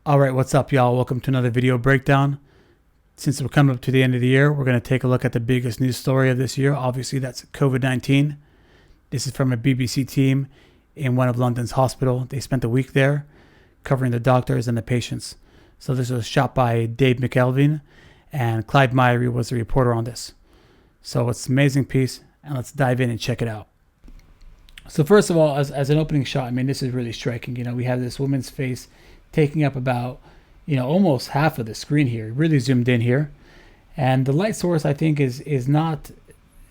All right, what's up, y'all? Welcome to another video breakdown. Since we're coming up to the end of the year, we're going to take a look at the biggest news story of this year. Obviously, that's COVID-19. This is from a BBC team in one of London's hospitals. They spent a week there covering the doctors and the patients. So this was shot by Dave McIlveen, and Clive Myrie was the reporter on this. So it's an amazing piece, and let's dive in and check it out. So first of all, as an opening shot, I mean, this is really striking. You know, we have this woman's face taking up about, almost half of the screen here. Really zoomed in here. And the light source, I think, is not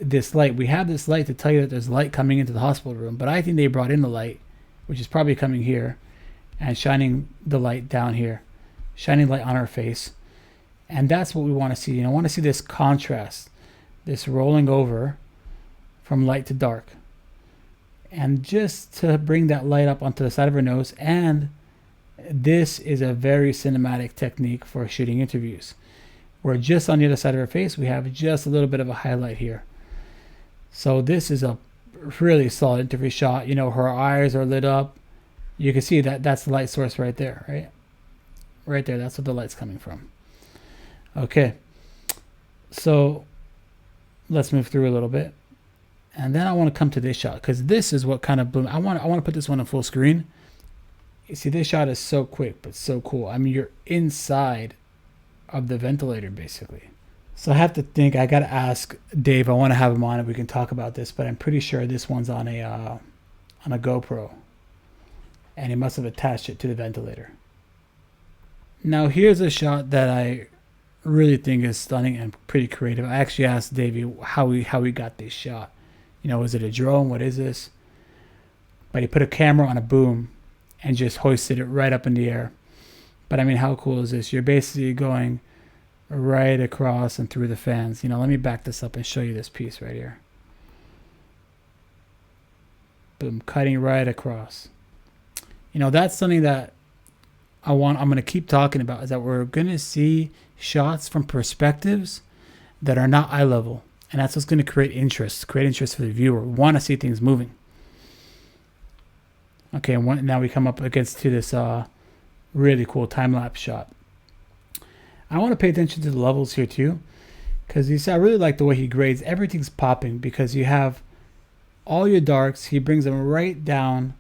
this light. We have this light to tell you that there's light coming into the hospital room, but I think they brought in the light, which is probably coming here, and shining the light down here, shining light on her face. And that's what we want to see. I want to see this contrast, this rolling over from light to dark. And just to bring that light up onto the side of her nose. And this is a very cinematic technique for shooting interviews, where just on the other side of her face, we have just a little bit of a highlight here. So this is a really solid interview shot. Her eyes are lit up. You can see that that's the light source right there, right? Right there, that's what the light's coming from. Okay, so let's move through a little bit. And then I want to come to this shot, because this is what kind of blew me. I want to put this one on full screen. You see, this shot is so quick, but so cool. I mean, you're inside of the ventilator, basically. So I have to think, I got to ask Dave. I want to have him on and we can talk about this, but I'm pretty sure this one's on a GoPro. And he must have attached it to the ventilator. Now, here's a shot that I really think is stunning and pretty creative. I actually asked Davey how he got this shot. Is it a drone? What is this? But he put a camera on a boom and just hoisted it right up in the air. But I mean, how cool is this? You're basically going right across and through the fans. Let me back this up and show you this piece right here. Boom, cutting right across. That's something that I'm going to keep talking about, is that we're going to see shots from perspectives that are not eye level. And that's what's going to create interest for the viewer. We want to see things moving. Okay, now we come up against to this really cool time-lapse shot. I want to pay attention to the levels here too, because you see, I really like the way he grades. Everything's popping because you have all your darks. He brings them right down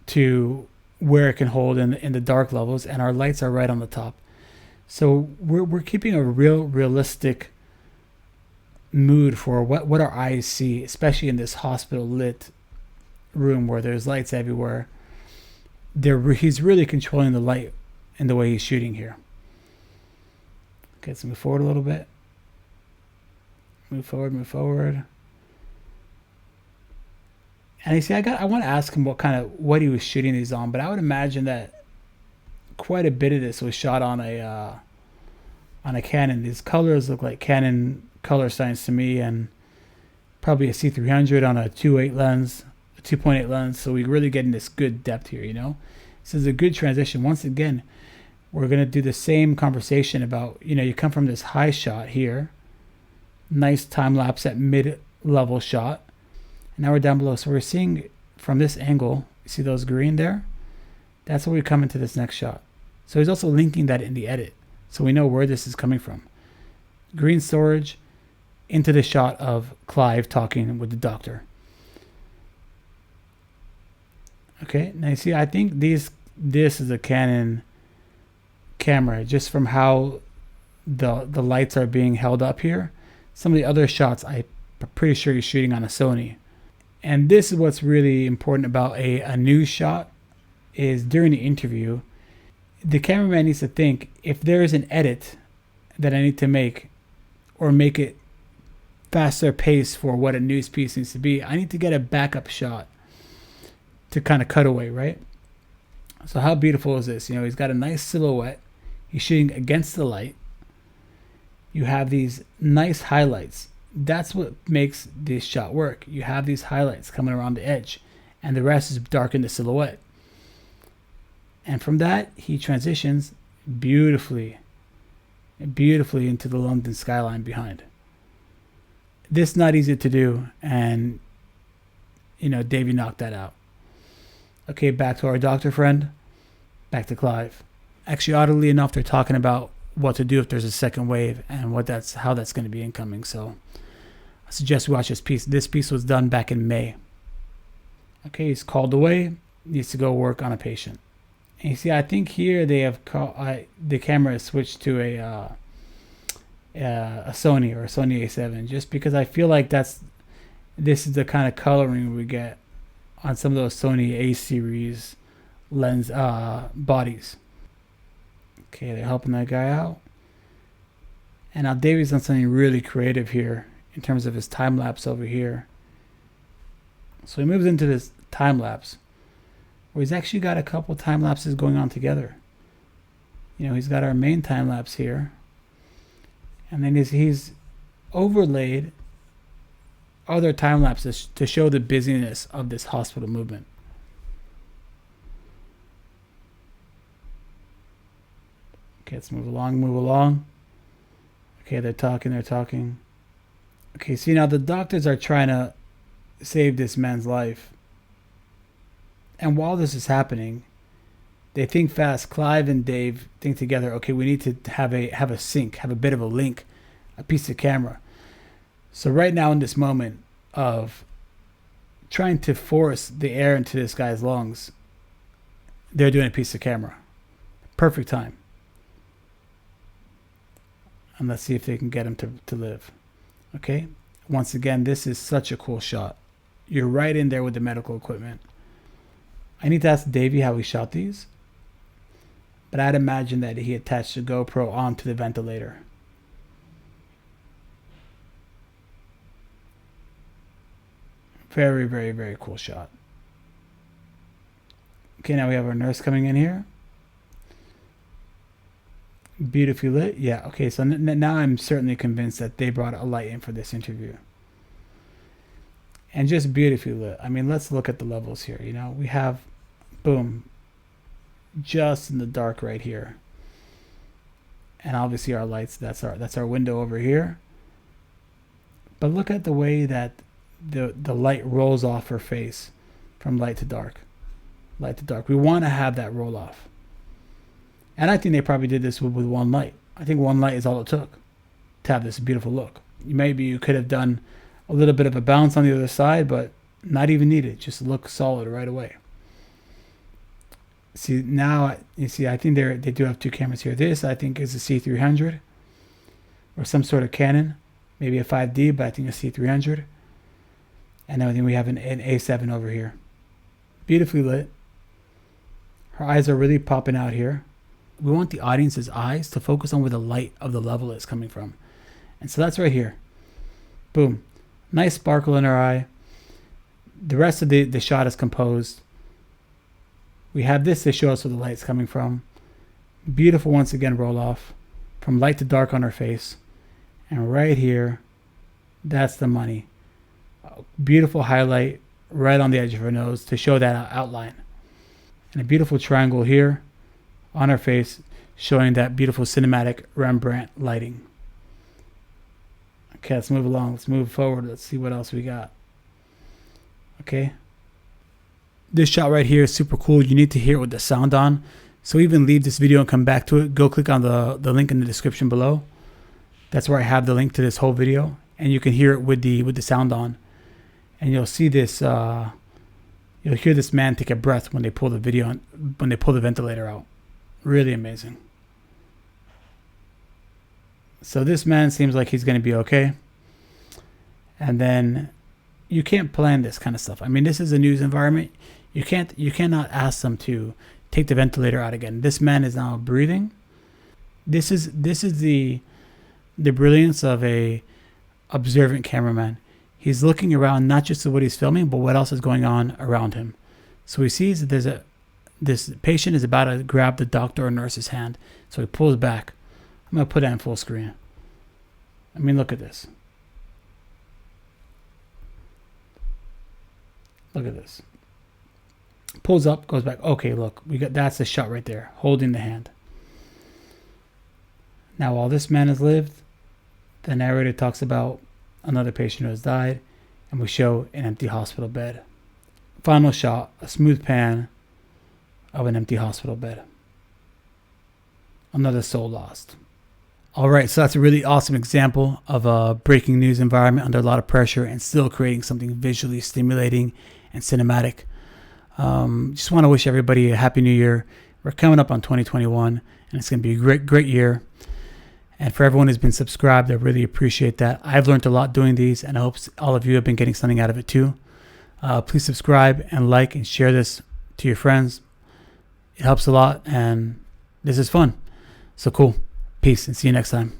to where it can hold in the dark levels, and our lights are right on the top. So we're keeping a realistic mood for what our eyes see, especially in this hospital lit room where there's lights everywhere. He's really controlling the light in the way he's shooting here. Okay, let's move forward a little bit. Move forward. And you see, I want to ask him what he was shooting these on, but I would imagine that quite a bit of this was shot on a Canon. These colors look like Canon color science to me, and probably a C300 on a 2.8 lens. So we're really getting this good depth here. This is a good transition. Once again, we're going to do the same conversation about, you come from this high shot here, nice time lapse at mid-level shot, and now we're down below. So we're seeing from this angle, you see those green there? That's where we come into this next shot. So he's also linking that in the edit, so we know where this is coming from. Green storage into the shot of Clive talking with the doctor. Okay, now you see, I think this is a Canon camera, just from how the lights are being held up here. Some of the other shots, I'm pretty sure he's shooting on a Sony. And this is what's really important about a news shot, is during the interview, the cameraman needs to think, if there is an edit that I need to make, or make it faster pace for what a news piece needs to be, I need to get a backup shot to kind of cut away, right? So how beautiful is this? He's got a nice silhouette. He's shooting against the light. You have these nice highlights. That's what makes this shot work. You have these highlights coming around the edge, and the rest is dark in the silhouette. And from that, he transitions beautifully into the London skyline behind. This is not easy to do, and Davey knocked that out. Okay, back to our doctor friend, back to Clive. Actually, oddly enough, they're talking about what to do if there's a second wave and how that's going to be incoming. So I suggest we watch this piece. This piece was done back in May. Okay, he's called away, needs to go work on a patient. And you see, I think here they have the camera is switched to a Sony or a Sony A7, just because I feel like this is the kind of coloring we get on some of those Sony A series lens bodies. Okay, they're helping that guy out. And now Davy's done something really creative here in terms of his time lapse over here. So he moves into this time lapse where he's actually got a couple time lapses going on together. You know, he's got our main time lapse here, and then he's overlaid other time lapses to show the busyness of this hospital movement. Okay, let's move along. Okay, they're talking. Okay, see, now the doctors are trying to save this man's life. And while this is happening, they think fast. Clive and Dave think together, okay, we need to have a sync, have a bit of a link, a piece of camera. So right now in this moment of trying to force the air into this guy's lungs, they're doing a piece of camera. Perfect time. And let's see if they can get him to live. Okay? Once again, this is such a cool shot. You're right in there with the medical equipment. I need to ask Davey how he shot these, but I'd imagine that he attached a GoPro onto the ventilator. Very, very, very cool shot. Okay, now we have our nurse coming in here. Beautifully lit. Yeah, okay, so now I'm certainly convinced that they brought a light in for this interview. And just beautifully lit. I mean, let's look at the levels here. You know, we have, boom, just in the dark right here. And obviously our lights, that's our window over here. But look at the way that the light rolls off her face from light to dark. Light to dark. We want to have that roll off. And I think they probably did this with one light. I think one light is all it took to have this beautiful look. Maybe you could have done a little bit of a bounce on the other side, but not even needed. Just look solid right away. See, now, you see, I think they do have two cameras here. This, I think, is a C300 or some sort of Canon. Maybe a 5D, but I think a C300. And then I think we have an A7 over here. Beautifully lit. Her eyes are really popping out here. We want the audience's eyes to focus on where the light of the level is coming from. And so that's right here. Boom. Nice sparkle in her eye. The rest of the shot is composed. We have this to show us where the light's coming from. Beautiful, once again, roll off. From light to dark on her face. And right here, that's the money. Beautiful highlight right on the edge of her nose to show that outline. And a beautiful triangle here on her face, showing that beautiful cinematic Rembrandt lighting. Okay, let's move along. Let's move forward. Let's see what else we got. Okay. This shot right here is super cool. You need to hear it with the sound on. So even leave this video and come back to it. Go click on the link in the description below. That's where I have the link to this whole video. And you can hear it with the sound on. And you'll see this, you'll hear this man take a breath when they pull the ventilator out. Really amazing. So this man seems like he's going to be okay. And then you can't plan this kind of stuff. I mean, this is a news environment. You cannot ask them to take the ventilator out again. This man is now breathing. This is the brilliance of a observant cameraman. He's looking around not just at what he's filming, but what else is going on around him. So he sees that this patient is about to grab the doctor or nurse's hand. So he pulls back. I'm going to put that in full screen. I mean, look at this. Look at this. Pulls up, goes back. Okay, look, that's the shot right there, holding the hand. Now, while this man has lived, the narrator talks about another patient who has died, and we show an empty hospital bed. Final shot, a smooth pan of an empty hospital bed. another soul lost. All right, so that's a really awesome example of a breaking news environment under a lot of pressure and still creating something visually stimulating and cinematic. Just want to wish everybody a happy new year. We're coming up on 2021, and it's going to be a great year. And for everyone who's been subscribed, I really appreciate that. I've learned a lot doing these, and I hope all of you have been getting something out of it too. Please subscribe and like and share this to your friends. It helps a lot, and this is fun. So cool. Peace, and see you next time.